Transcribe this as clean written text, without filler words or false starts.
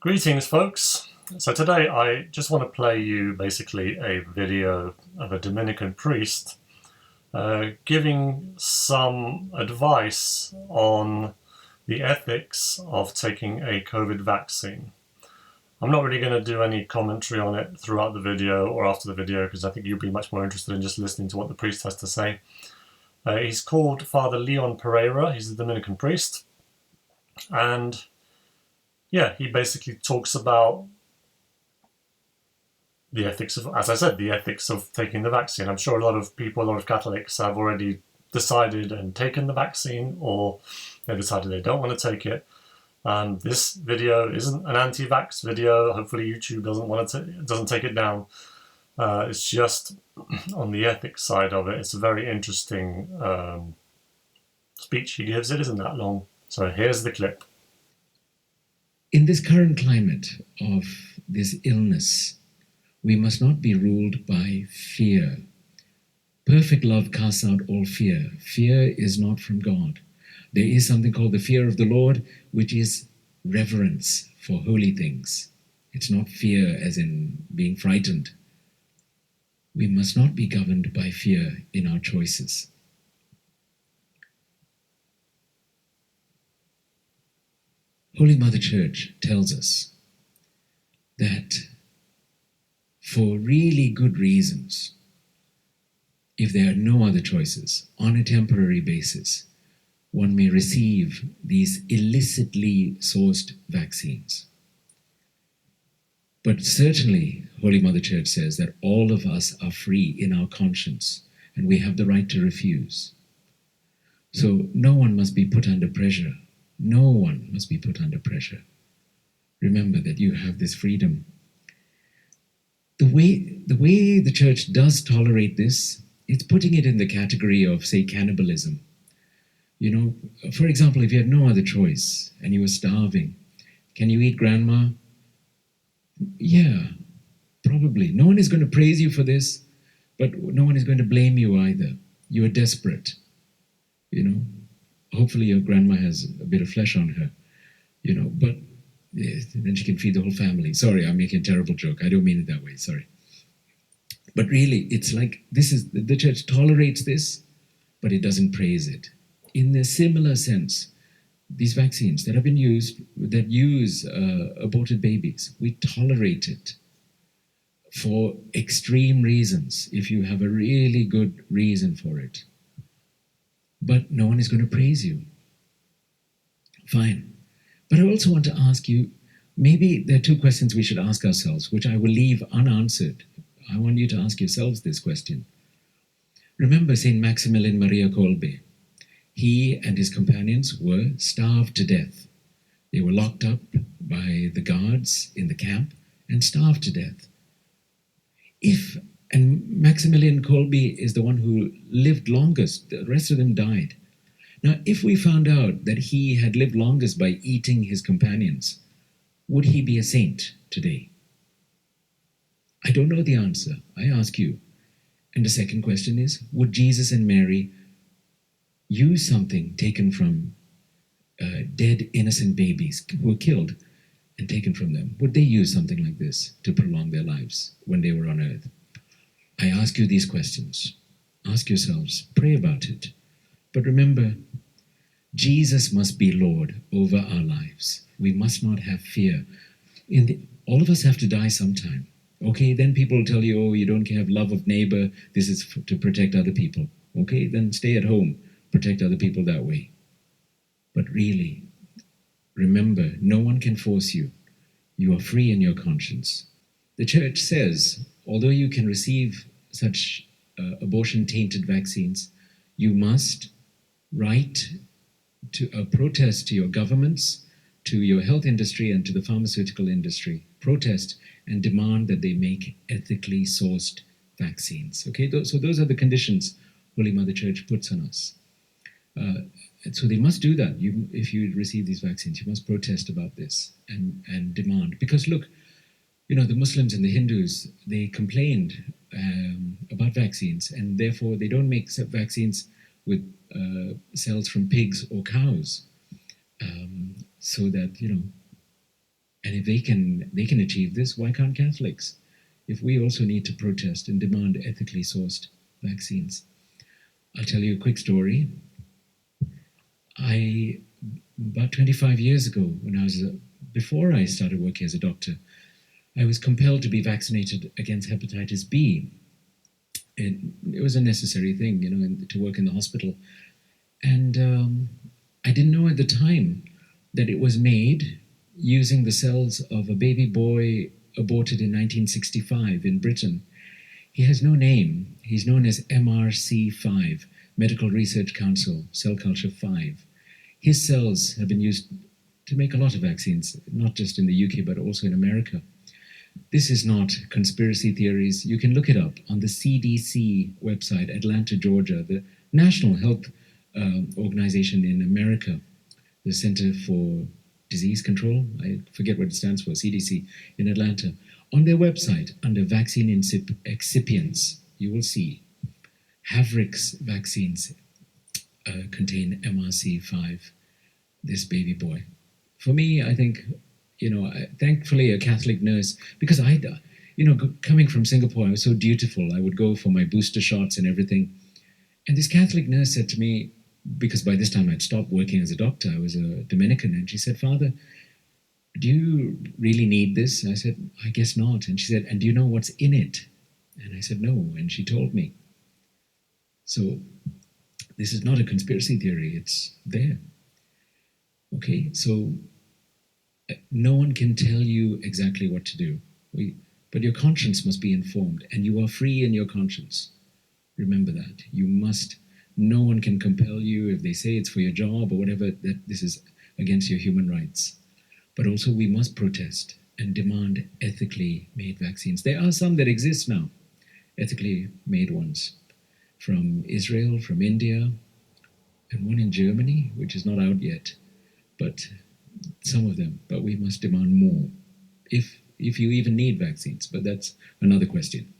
Greetings, folks. So today I just want to play you basically a video of a Dominican priest giving some advice on the ethics of taking a COVID vaccine. I'm not really going to do any commentary on it throughout the video or after the video because I think you'll be much more interested in just listening to what the priest has to say. He's called Father Leon Pereira. He's a Dominican priest, and yeah, he basically talks about the ethics of, as I said, the ethics of taking the vaccine. I'm sure a lot of people, a lot of Catholics have already decided and taken the vaccine, or they decided they don't want to take it. This video isn't an anti-vax video. Hopefully YouTube doesn't take it down. It's just on the ethics side of it. It's a very interesting speech he gives. It isn't that long. So here's the clip. In this current climate of this illness, we must not be ruled by fear. Perfect love casts out all fear. Fear is not from God. There is something called the fear of the Lord, which is reverence for holy things. It's not fear as in being frightened. We must not be governed by fear in our choices. Holy Mother Church tells us that for really good reasons, if there are no other choices, on a temporary basis, one may receive these illicitly sourced vaccines. But certainly, Holy Mother Church says that all of us are free in our conscience and we have the right to refuse. So no one must be put under pressure. No one must be put under pressure. Remember that you have this freedom. The way the church does tolerate this, it's putting it in the category of, say, cannibalism. You know, for example, if you had no other choice and you were starving, can you eat grandma? Yeah, probably. No one is going to praise you for this, but no one is going to blame you either. You are desperate, you know. Hopefully your grandma has a bit of flesh on her, you know, but then she can feed the whole family. Sorry, I'm making a terrible joke. I don't mean it that way, sorry. But really, it's like the church tolerates this, but it doesn't praise it. In a similar sense, these vaccines that have been used, that use aborted babies, we tolerate it for extreme reasons, if you have a really good reason for it. But no one is going to praise you. Fine. But I also want to ask you, maybe there are two questions we should ask ourselves, which I will leave unanswered. I want you to ask yourselves this question. Remember Saint Maximilian Maria Kolbe. He and his companions were starved to death. They were locked up by the guards in the camp and starved to death. And Maximilian Kolbe is the one who lived longest. The rest of them died. Now, if we found out that he had lived longest by eating his companions, would he be a saint today? I don't know the answer. I ask you. And the second question is, would Jesus and Mary use something taken from dead innocent babies who were killed and taken from them? Would they use something like this to prolong their lives when they were on earth? I ask you these questions. Ask yourselves, pray about it. But remember, Jesus must be Lord over our lives. We must not have fear. All of us have to die sometime. Okay, then people will tell you, oh, you don't have love of neighbor. This is to protect other people. Okay, then stay at home. Protect other people that way. But really, remember, no one can force you. You are free in your conscience. The church says, although you can receive such abortion-tainted vaccines, you must write to a protest to your governments, to your health industry, and to the pharmaceutical industry. Protest and demand that they make ethically sourced vaccines. Okay, so those are the conditions Holy Mother Church puts on us. So they must do that. If you receive these vaccines, you must protest about this and demand. Because look, you know, the Muslims and the Hindus, they complained about vaccines, and therefore they don't make vaccines with cells from pigs or cows, so that, you know, And if they can achieve this, why can't Catholics? If we also need to protest and demand ethically sourced vaccines. I'll tell you a quick story. About 25 years ago, before I started working as a doctor, I was compelled to be vaccinated against hepatitis B. It was a necessary thing, to work in the hospital. And I didn't know at the time that it was made using the cells of a baby boy aborted in 1965 in Britain. He has no name. He's known as MRC5, Medical Research Council, Cell Culture 5. His cells have been used to make a lot of vaccines, not just in the UK, but also in America. This is not conspiracy theories. You can look it up on the CDC website, Atlanta, Georgia, the National Health Organization in America, the Center for Disease Control, I forget what it stands for, CDC, in Atlanta. On their website, under vaccine excipients, you will see Havrix vaccines contain MRC5, this baby boy. For me, I think, thankfully a Catholic nurse, because coming from Singapore, I was so dutiful. I would go for my booster shots and everything. And this Catholic nurse said to me, because by this time I'd stopped working as a doctor, I was a Dominican, and she said, "Father, do you really need this?" And I said, "I guess not." And she said, "And do you know what's in it?" And I said, "No." And she told me. So this is not a conspiracy theory, it's there. Okay, so no one can tell you exactly what to do. But your conscience must be informed, and you are free in your conscience. Remember that. No one can compel you if they say it's for your job or whatever, that this is against your human rights. But also we must protest and demand ethically made vaccines. There are some that exist now, ethically made ones, from Israel, from India, and one in Germany, which is not out yet, but some of them. But we must demand more, if you even need vaccines, but that's another question.